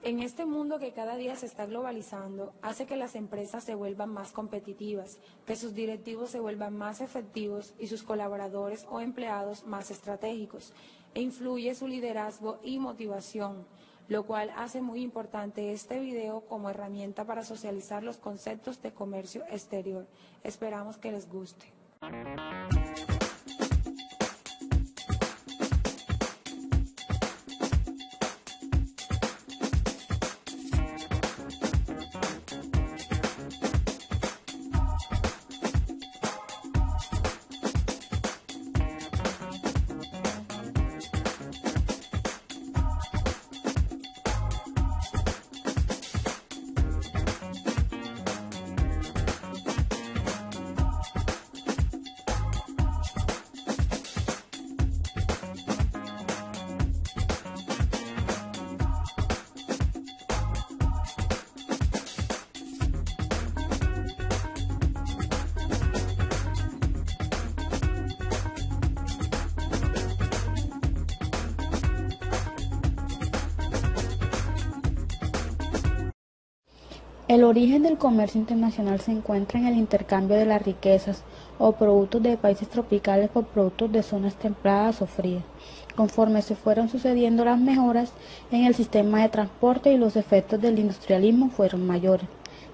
En este mundo que cada día se está globalizando, hace que las empresas se vuelvan más competitivas, que sus directivos se vuelvan más efectivos y sus colaboradores o empleados más estratégicos, e influye su liderazgo y motivación, lo cual hace muy importante este video como herramienta para socializar los conceptos de comercio exterior. Esperamos que les guste. El origen del comercio internacional se encuentra en el intercambio de las riquezas o productos de países tropicales por productos de zonas templadas o frías. Conforme se fueron sucediendo las mejoras en el sistema de transporte y los efectos del industrialismo fueron mayores,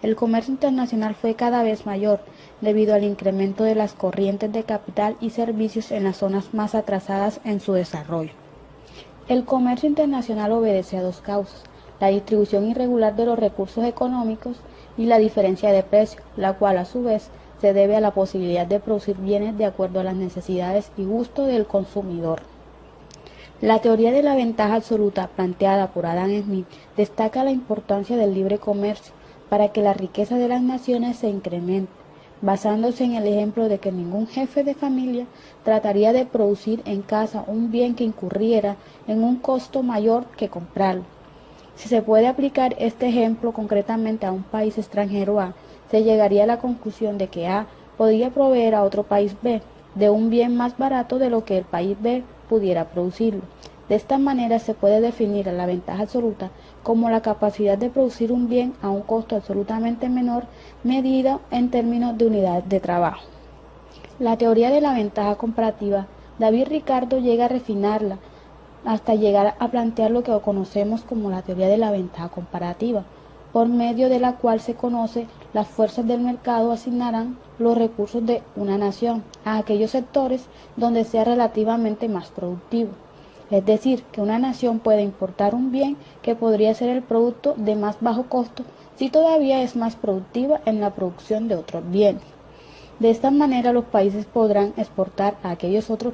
el comercio internacional fue cada vez mayor debido al incremento de las corrientes de capital y servicios en las zonas más atrasadas en su desarrollo. El comercio internacional obedece a dos causas: la distribución irregular de los recursos económicos y la diferencia de precio, la cual a su vez se debe a la posibilidad de producir bienes de acuerdo a las necesidades y gustos del consumidor. La teoría de la ventaja absoluta planteada por Adam Smith destaca la importancia del libre comercio para que la riqueza de las naciones se incremente, basándose en el ejemplo de que ningún jefe de familia trataría de producir en casa un bien que incurriera en un costo mayor que comprarlo. Si se puede aplicar este ejemplo concretamente a un país extranjero A, se llegaría a la conclusión de que A podría proveer a otro país B de un bien más barato de lo que el país B pudiera producirlo. De esta manera se puede definir a la ventaja absoluta como la capacidad de producir un bien a un costo absolutamente menor medida en términos de unidades de trabajo. La teoría de la ventaja comparativa, David Ricardo llega a refinarla hasta llegar a plantear lo que conocemos como la teoría de la ventaja comparativa, por medio de la cual se conoce las fuerzas del mercado asignarán los recursos de una nación a aquellos sectores donde sea relativamente más productivo. Es decir, que una nación puede importar un bien que podría ser el producto de más bajo costo si todavía es más productiva en la producción de otros bienes. De esta manera los países podrán exportar a aquellos otros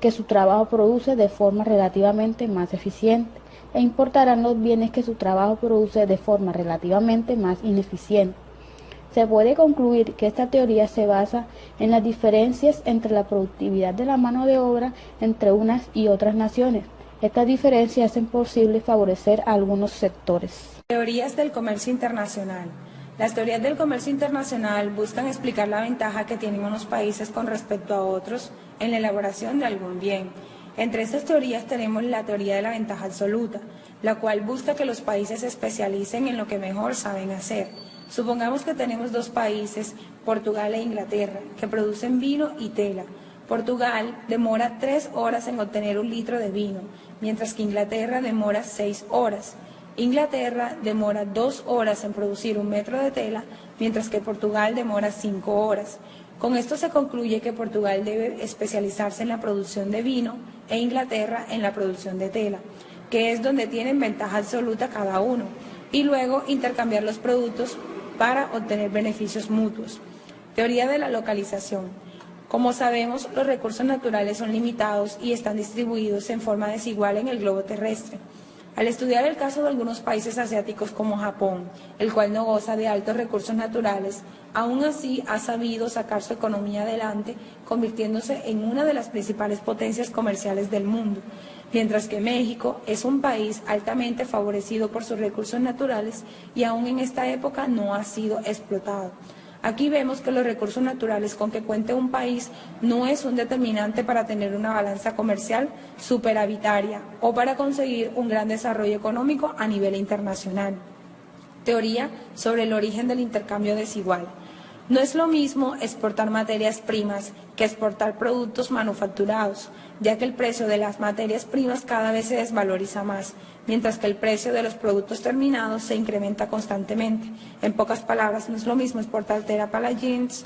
que su trabajo produce de forma relativamente más eficiente e importarán los bienes que su trabajo produce de forma relativamente más ineficiente. Se puede concluir que esta teoría se basa en las diferencias entre la productividad de la mano de obra entre unas y otras naciones. Estas diferencias hacen posible favorecer a algunos sectores. Teorías del comercio internacional. Las teorías del comercio internacional buscan explicar la ventaja que tienen unos países con respecto a otros en la elaboración de algún bien. Entre estas teorías tenemos la teoría de la ventaja absoluta, la cual busca que los países se especialicen en lo que mejor saben hacer. Supongamos que tenemos dos países, Portugal e Inglaterra, que producen vino y tela. Portugal demora 3 horas en obtener 1 litro de vino, mientras que Inglaterra demora 6 horas. Inglaterra demora 2 horas en producir 1 metro de tela, mientras que Portugal demora 5 horas. Con esto se concluye que Portugal debe especializarse en la producción de vino e Inglaterra en la producción de tela, que es donde tienen ventaja absoluta cada uno. y luego intercambiar los productos para obtener beneficios mutuos. Teoría de la localización. Como sabemos, los recursos naturales son limitados y están distribuidos en forma desigual en el globo terrestre. Al estudiar el caso de algunos países asiáticos como Japón, el cual no goza de altos recursos naturales, aún así ha sabido sacar su economía adelante, convirtiéndose en una de las principales potencias comerciales del mundo, mientras que México es un país altamente favorecido por sus recursos naturales y aún en esta época no ha sido explotado. Aquí vemos que los recursos naturales con que cuente un país no es un determinante para tener una balanza comercial superavitaria o para conseguir un gran desarrollo económico a nivel internacional. Teoría sobre el origen del intercambio desigual. No es lo mismo exportar materias primas que exportar productos manufacturados, ya que el precio de las materias primas cada vez se desvaloriza más, mientras que el precio de los productos terminados se incrementa constantemente. En pocas palabras, no es lo mismo exportar tela para jeans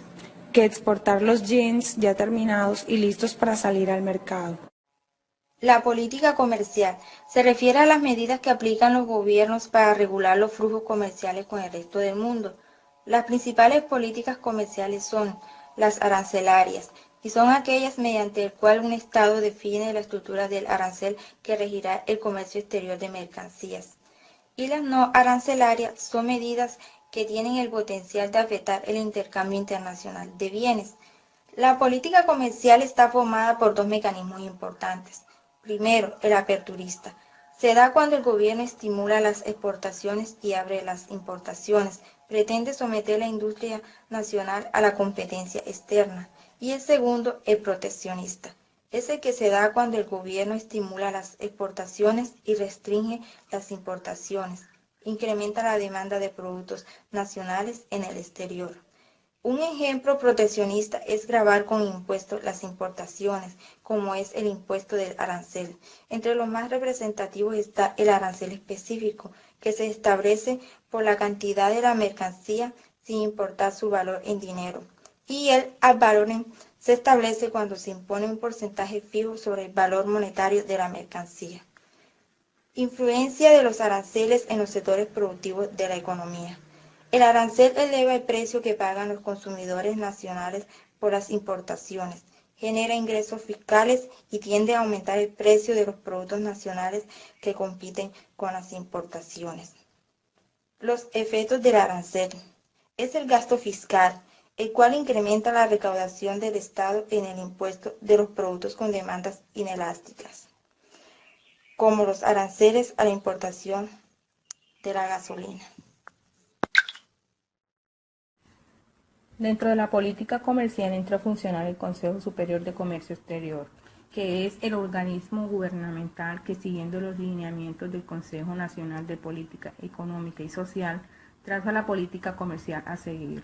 que exportar los jeans ya terminados y listos para salir al mercado. La política comercial se refiere a las medidas que aplican los gobiernos para regular los flujos comerciales con el resto del mundo. Las principales políticas comerciales son las arancelarias, y son aquellas mediante el cual un Estado define la estructura del arancel que regirá el comercio exterior de mercancías. Y las no arancelarias son medidas que tienen el potencial de afectar el intercambio internacional de bienes. La política comercial está formada por dos mecanismos importantes. Primero, el aperturista. Se da cuando el gobierno estimula las exportaciones y abre las importaciones, pretende someter la industria nacional a la competencia externa. Y el segundo, el proteccionista. Es el que se da cuando el gobierno estimula las exportaciones y restringe las importaciones, incrementa la demanda de productos nacionales en el exterior. Un ejemplo proteccionista es gravar con impuestos las importaciones, como es el impuesto del arancel. Entre los más representativos está el arancel específico, que se establece por la cantidad de la mercancía sin importar su valor en dinero. Y el ad valorem se establece cuando se impone un porcentaje fijo sobre el valor monetario de la mercancía. Influencia de los aranceles en los sectores productivos de la economía. El arancel eleva el precio que pagan los consumidores nacionales por las importaciones, genera ingresos fiscales y tiende a aumentar el precio de los productos nacionales que compiten con las importaciones. Los efectos del arancel. Es el gasto fiscal, el cual incrementa la recaudación del Estado en el impuesto de los productos con demandas inelásticas, como los aranceles a la importación de la gasolina. Dentro de la política comercial entra a funcionar el Consejo Superior de Comercio Exterior, que es el organismo gubernamental que, siguiendo los lineamientos del Consejo Nacional de Política Económica y Social, traza la política comercial a seguir.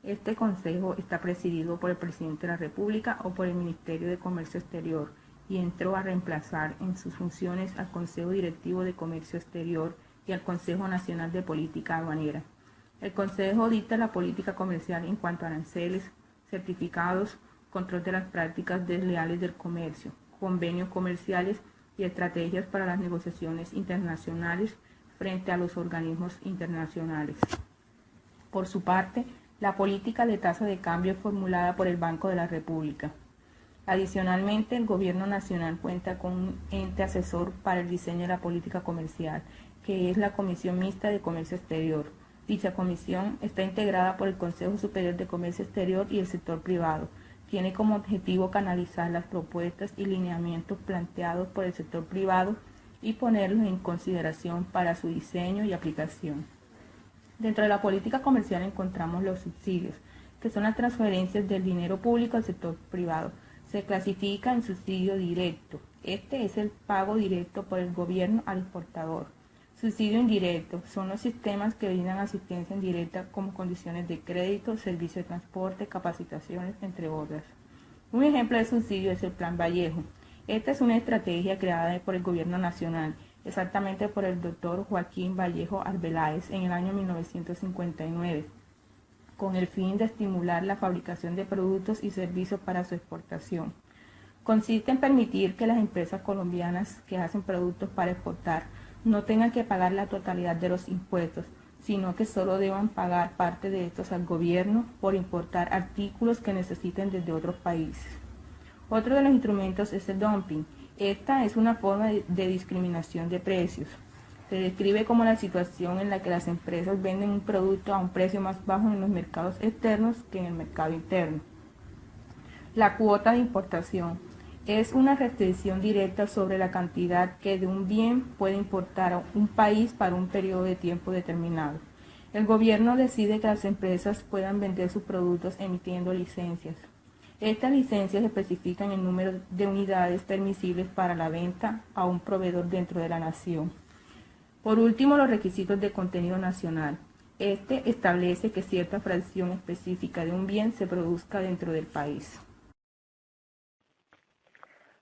Este consejo está presidido por el Presidente de la República o por el Ministerio de Comercio Exterior y entró a reemplazar en sus funciones al Consejo Directivo de Comercio Exterior y al Consejo Nacional de Política Aduanera. El Consejo dicta la política comercial en cuanto a aranceles, certificados, control de las prácticas desleales del comercio, convenios comerciales y estrategias para las negociaciones internacionales frente a los organismos internacionales. Por su parte, la política de tasa de cambio es formulada por el Banco de la República. Adicionalmente, el Gobierno Nacional cuenta con un ente asesor para el diseño de la política comercial, que es la Comisión Mixta de Comercio Exterior. Dicha comisión está integrada por el Consejo Superior de Comercio Exterior y el sector privado. Tiene como objetivo canalizar las propuestas y lineamientos planteados por el sector privado y ponerlos en consideración para su diseño y aplicación. Dentro de la política comercial encontramos los subsidios, que son las transferencias del dinero público al sector privado. Se clasifica en subsidio directo. Este es el pago directo por el gobierno al exportador. Subsidio indirecto son los sistemas que brindan asistencia indirecta como condiciones de crédito, servicio de transporte, capacitaciones, entre otras. Un ejemplo de subsidio es el Plan Vallejo. Esta es una estrategia creada por el Gobierno Nacional, exactamente por el doctor Joaquín Vallejo Arbeláez en el año 1959, con el fin de estimular la fabricación de productos y servicios para su exportación. Consiste en permitir que las empresas colombianas que hacen productos para exportar no tengan que pagar la totalidad de los impuestos, sino que solo deban pagar parte de estos al gobierno por importar artículos que necesiten desde otros países. Otro de los instrumentos es el dumping. Esta es una forma de discriminación de precios. Se describe como la situación en la que las empresas venden un producto a un precio más bajo en los mercados externos que en el mercado interno. La cuota de importación es una restricción directa sobre la cantidad que de un bien puede importar a un país para un periodo de tiempo determinado. El gobierno decide que las empresas puedan vender sus productos emitiendo licencias. Estas licencias especifican el número de unidades permisibles para la venta a un proveedor dentro de la nación. Por último, los requisitos de contenido nacional. Este establece que cierta fracción específica de un bien se produzca dentro del país.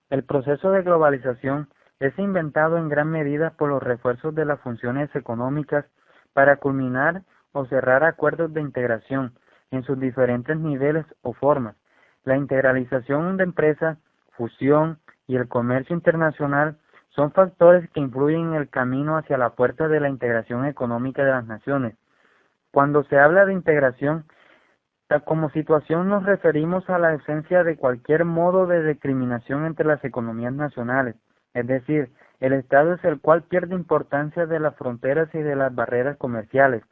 El proceso de globalización es inventado en gran medida por los refuerzos de las funciones económicas para culminar o cerrar acuerdos de integración en sus diferentes niveles o formas. La integralización de empresas, fusión y el comercio internacional son factores que influyen en el camino hacia la puerta de la integración económica de las naciones. Cuando se habla de integración, como situación nos referimos a la esencia de cualquier modo de discriminación entre las economías nacionales, es decir, el Estado es el cual pierde importancia de las fronteras y de las barreras comerciales.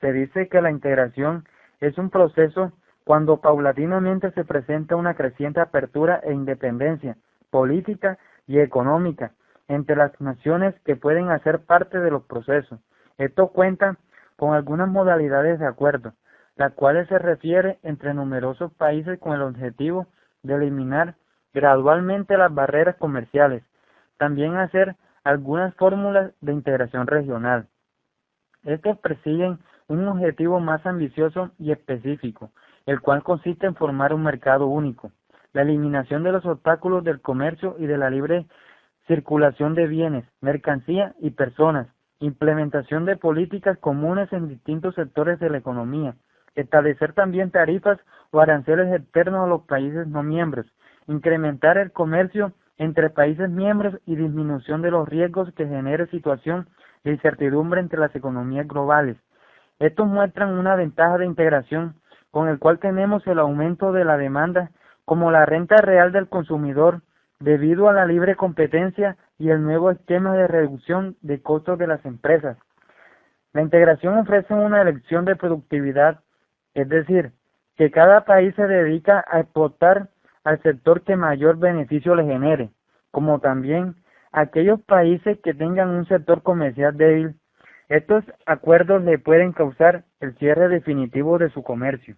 Se dice que la integración es un proceso cuando paulatinamente se presenta una creciente apertura e independencia política y económica entre las naciones que pueden hacer parte de los procesos. Esto cuenta con algunas modalidades de acuerdo, las cuales se refiere entre numerosos países con el objetivo de eliminar gradualmente las barreras comerciales, también hacer algunas fórmulas de integración regional. Estos persiguen un objetivo más ambicioso y específico, el cual consiste en formar un mercado único, la eliminación de los obstáculos del comercio y de la libre circulación de bienes, mercancías y personas, implementación de políticas comunes en distintos sectores de la economía, establecer también tarifas o aranceles externos a los países no miembros, incrementar el comercio entre países miembros y disminución de los riesgos que genere situación de incertidumbre entre las economías globales. Estos muestran una ventaja de integración con el cual tenemos el aumento de la demanda como la renta real del consumidor debido a la libre competencia y el nuevo esquema de reducción de costos de las empresas. La integración ofrece una elección de productividad, es decir, que cada país se dedica a exportar al sector que mayor beneficio le genere, como también aquellos países que tengan un sector comercial débil. Estos acuerdos le pueden causar el cierre definitivo de su comercio.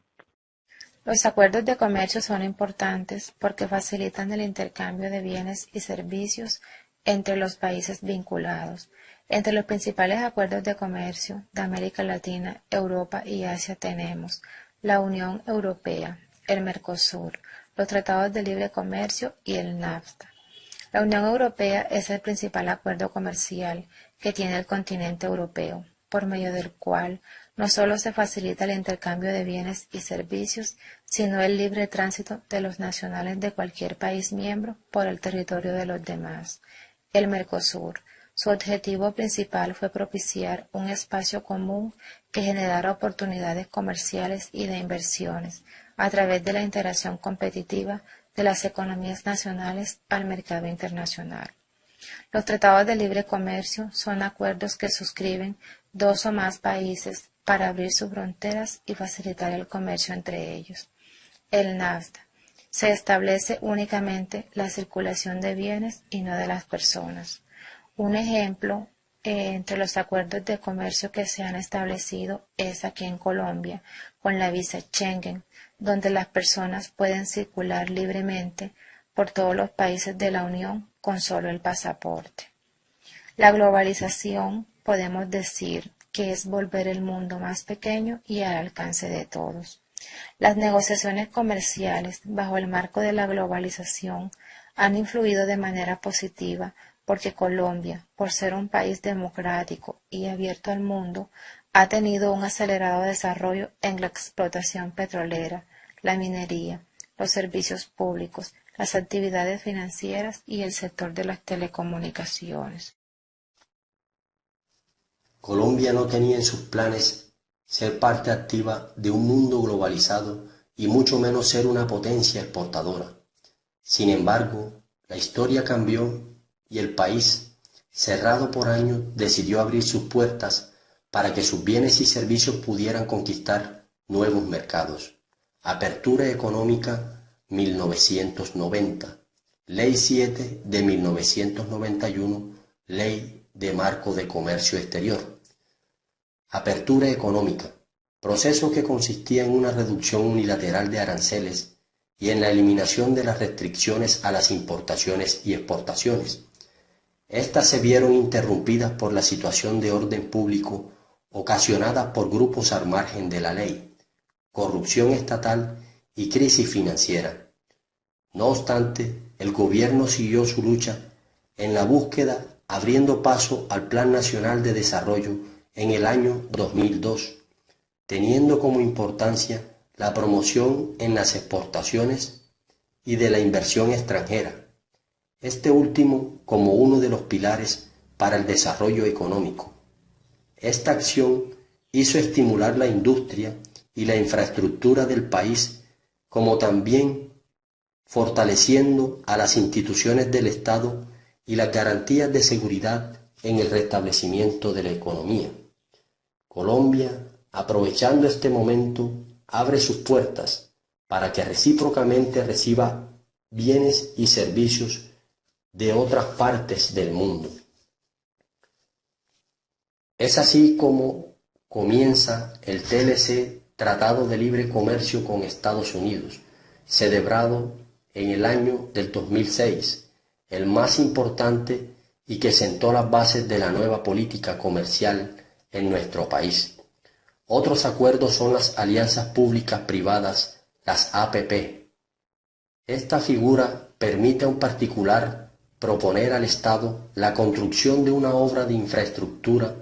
Los acuerdos de comercio son importantes porque facilitan el intercambio de bienes y servicios entre los países vinculados. Entre los principales acuerdos de comercio de América Latina, Europa y Asia tenemos la Unión Europea, el Mercosur, los Tratados de Libre Comercio y el NAFTA. La Unión Europea es el principal acuerdo comercial que tiene el continente europeo, por medio del cual no solo se facilita el intercambio de bienes y servicios, sino el libre tránsito de los nacionales de cualquier país miembro por el territorio de los demás. El Mercosur, su objetivo principal fue propiciar un espacio común que generara oportunidades comerciales y de inversiones a través de la integración competitiva de las economías nacionales al mercado internacional. Los tratados de libre comercio son acuerdos que suscriben dos o más países para abrir sus fronteras y facilitar el comercio entre ellos. El NAFTA se establece únicamente la circulación de bienes y no de las personas. Un ejemplo entre los acuerdos de comercio que se han establecido es aquí en Colombia con la visa Schengen, donde las personas pueden circular libremente por todos los países de la Unión con solo el pasaporte. La globalización, podemos decir, que es volver el mundo más pequeño y al alcance de todos. Las negociaciones comerciales bajo el marco de la globalización han influido de manera positiva porque Colombia, por ser un país democrático y abierto al mundo, ha tenido un acelerado desarrollo en la explotación petrolera, la minería, los servicios públicos, las actividades financieras y el sector de las telecomunicaciones. Colombia no tenía en sus planes ser parte activa de un mundo globalizado y mucho menos ser una potencia exportadora. Sin embargo, la historia cambió y el país, cerrado por años, decidió abrir sus puertas para que sus bienes y servicios pudieran conquistar nuevos mercados. Apertura Económica 1990, Ley 7 de 1991, Ley de Marco de Comercio Exterior. Apertura económica, proceso que consistía en una reducción unilateral de aranceles y en la eliminación de las restricciones a las importaciones y exportaciones. Estas se vieron interrumpidas por la situación de orden público ocasionada por grupos al margen de la ley, corrupción estatal y crisis financiera. No obstante, el gobierno siguió su lucha en la búsqueda, abriendo paso al Plan Nacional de Desarrollo en el año 2002, teniendo como importancia la promoción en las exportaciones y de la inversión extranjera, este último como uno de los pilares para el desarrollo económico. Esta acción hizo estimular la industria y la infraestructura del país, como también fortaleciendo a las instituciones del Estado y las garantías de seguridad en el restablecimiento de la economía. Colombia, aprovechando este momento, abre sus puertas para que recíprocamente reciba bienes y servicios de otras partes del mundo. Es así como comienza el TLC, Tratado de Libre Comercio con Estados Unidos, celebrado en el año del 2006, el más importante y que sentó las bases de la nueva política comercial en nuestro país. Otros acuerdos son las alianzas públicas-privadas, las APP. Esta figura permite a un particular proponer al Estado la construcción de una obra de infraestructura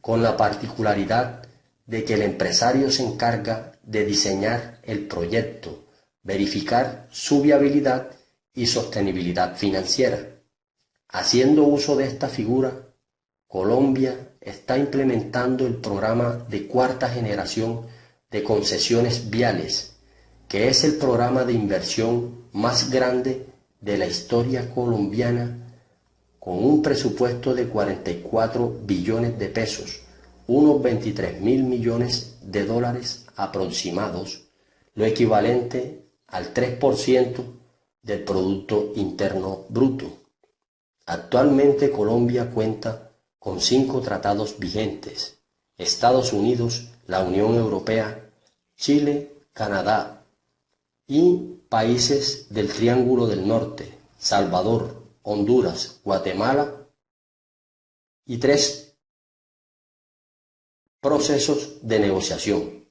con la particularidad de que el empresario se encarga de diseñar el proyecto, verificar su viabilidad y sostenibilidad financiera. Haciendo uso de esta figura, Colombia está implementando el programa de cuarta generación de concesiones viales, que es el programa de inversión más grande de la historia colombiana, con un presupuesto de 44 billones de pesos, unos 23.000 millones de dólares aproximados, lo equivalente al 3% del Producto Interno Bruto. Actualmente Colombia cuenta con 5 tratados vigentes: Estados Unidos, la Unión Europea, Chile, Canadá y países del Triángulo del Norte, Salvador, Honduras, Guatemala, y 3 procesos de negociación.